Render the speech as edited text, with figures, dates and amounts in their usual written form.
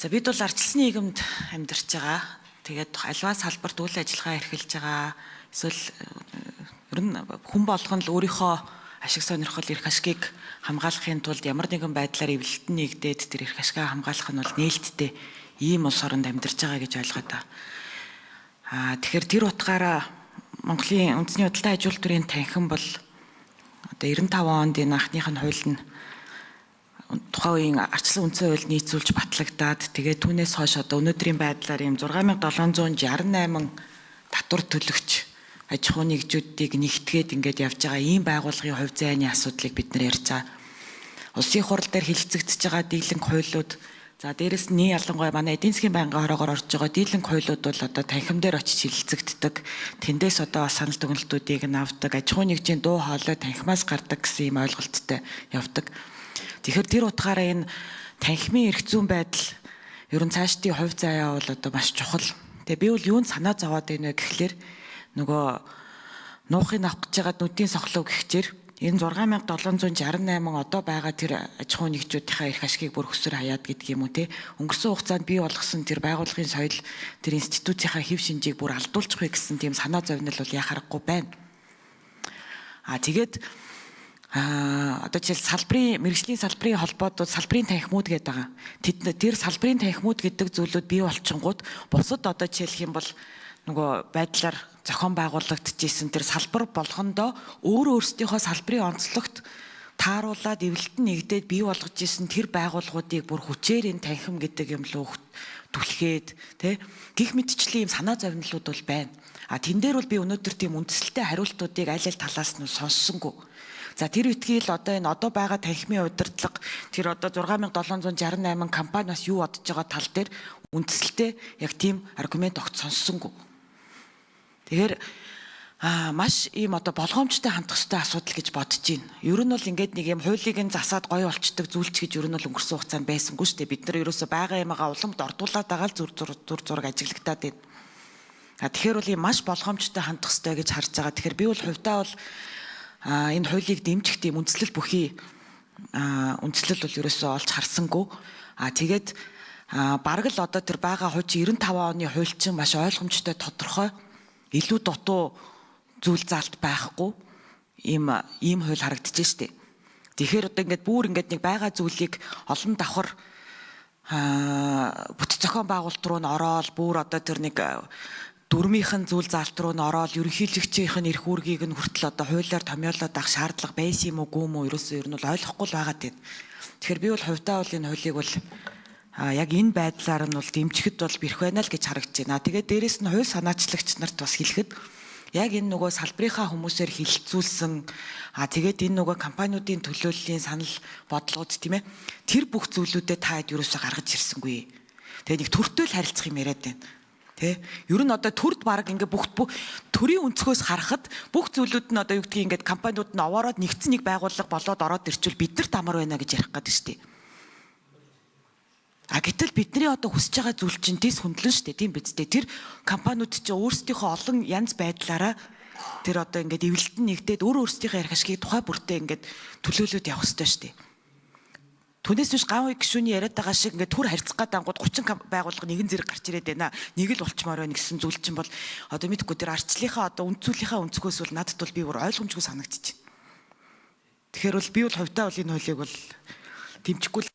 За бид бол ардчилсан нийгэмд амьдарч байгаа. Тэгээд альва салбарт үйл ажиллагаа эрхэлж байгаа. Эсвэл ер нь хүн болгон л өөрийнхөө ашиг сонирхол эрх ашгийг хамгаалахын тулд ямар нэгэн байдлаар эвлэлтэн нэгдээд тэр эрх ашгаа хамгаалах нь бол нээлттэй ийм улс оронд амьдарч байгаа гэж ойлгоод байна. Тэгэхээр тэр утгаараа Монголын үндэсний худалдан аж үйлдвэрийн танхим бол одоо 95 онд энэ анхных нь хууль нь тухайн үеийн ардчилсан үндсэн хууль нийцүүлж батлагдаад тэгээд түүнээс хойш одоо өнөөдрийн байдлаар ийм 6768 татвар төлөгч аж ахуй нэгжүүдийг нэгтгээд ингээд явж байгаа ийм байгууллагын хувь зайны асуудлыг бид нар ярьж байгаа. Улсын хурал дээр хилцэгдэж байгаа дийлэнх хуулиуд, за дээрэс нь ялангуяа манай эдийн засгийн байнгын хороогоор орж байгаа дийлэнх хуулиуд бол одоо танхим дээр очиж хилцэгддэг. Тэндээс одоо санал дүгнэлтүүдийг нь авдаг, аж ахуй нэгжийн дуу хоолой танхимаас гардаг гэсэн ийм ойлголттой явдаг. Тэгэхээр тэр утгаараа энэ танхимын эрх зүйн байдал ер нь цаашдын хувь заяа бол одоо маш чухал. Тэгээ би бол юунд санаа зовоод байна вэ гэхлээр нөгөө нуухыг авах гэж байгаа нүдийн сохлоо гихчээр энэ 6768 одоо байгаа тэр аж ахуй нэгжүүдийнхээ эрх ашгийг бүр өсөр хаяад гэдэг юм уу те өнгөрсөн хугацаанд бий болгосон тэр байгууллагын соёл тэр институтийнхаа хэв шинжийг бүр алдуулчих вэ гэсэн тийм санаа зовнил бол яхахгүй байна. Тэгээд одоо жишээл салбарын мэргэжлийн салбарын холбоодууд салбарын танхимууд гэдэг байгаа. Тэр салбарын танхимууд гэдэг зүйлүүд бий болчингууд бусад одоо жишээлх юм бол нөгөө байдлаар зохион байгуулагдчихсэн тэр салбар болгондоо өөрсдийнхөө салбарын онцлогт тааруулаад эвлэлтэн нэгдээд бий болгож исэн тэр байгууллагуудыг бүр хүчээр энэ танхим гэдэг юм руу түлхээд тий гих мэдчлэн юм санаа зовнилууд бол байна. Тэн дээр бол би өнөөдөр тийм үндэслэлтэй хариултуудыг аль аль талаас нь сонссонгүй. За тэр үтгий л одоо энэ одоо байгаа танхимын удирдлага тэр одоо 6768 компаниас юу бодож байгаа тал дээр үндэслэлтэй яг тийм аргумент огт сонссонгүй. Тэгэхээр маш ийм одоо болгоомжтой хандах ёстой асуудал гэж бодож байна. Ер нь бол ингээд нэг юм хуулийг нь засаад гоё болчдөг зүйлч гэж ер нь бол өнгөрсөн хугацаанд байсангүй шүү дээ. Бид нар ерөөсөө байгаа юмгаа уламд ордуулаад байгаа л зүр зураг ажиглагтаад байна. Тэгэхээр бол ийм маш болгоомжтой хандах ёстой гэж харж байгаа. Тэгэхээр би бол хувьдаа бол энэ хуулийг дэмжих тийм үндслэл бүхий үндслэл бол ерөөсөө олж харсангүй. Тэгээд бараг л одоо тэр байгаа хууч 95 оны хууль чинь маш ойлгомжтой тодорхой илүү дутуу зүйл заалт байхгүй ийм хууль харагдаж штэ. Тэгэхээр одоо ингээд бүр ингээд нэг байгаа зүйлийг олон давхар бүтэц зохион байгуулалт руу н ороод бүр одоо тэр нэг дөрмийнхэн зүйл заалт руу н ороод ерөнхийлөгчийнх нь эрх үүргийг нь хүртэл одоо хуулиар томьёолоод авах шаардлага байсан юм уу гүм үү ерөөсөө ер нь бол ойлгохгүй л байгаа тийм. Тэгэхээр би бол хувьдаа бол энэ хуулийг бол яг энэ байдлаар нь бол дэмжихэд бол бэрх байна л гэж харагдаж байна. Тэгээд дээрэс нь хууль санаачлагч нарт бас хэлэхэд яг энэ нөгөө салбарынхаа хүмүүсээр хилцүүлсэн тэгээд энэ нөгөө компаниудын төлөөллийн санал бодлогод тийм ээ тэр бүх зүйлүүдэд таад ерөөсөө гаргаж ирсэнгүй. Тэгээд нэг төртөө л харилцах юм яриад байна. Тэ ер нь одоо төрд баг ингээ бүх төрийн өнцгөөс харахад бүх зүйлүүд нь одоо юу гэдгийг ингээд компаниуд нь овоороод нэгдсэн нэг байгууллага болоод ороод ирчвэл бид нарт амар байна гэж ярих гэдэг шүү дээ. Гэтэл бидний одоо хүсэж байгаа зүйл чинь тийс хөндлөн шүү дээ тийм биз дээ. Тэр компаниуд чинь өөрсдийнхөө олон янз байдлаараа тэр одоо ингээд эвлэлтэн нэгдээд өөрсдийнхөө ярих ашгийг тухай бүртээ ингээд төлөөлөд явах хэрэгтэй шүү дээ. Түүнээс биш ган үе гишүүний яриад байгаа шиг ингээд түр харьцах гээд ангууд 30 байгууллага нэгэн зэрэг гарч ирээд байна. Нэг л болчмоор байна гэсэн зүйл чинь бол одоо мэдгүй тэр арчлынхаа одоо үндсүүлийнхаа өнцгөөс бол надад бол би бүр ойлгомжгүй санагдчих. Тэгэхээр бол би бол хувьдаа бол энэ хуулийг бол дэмжихгүй л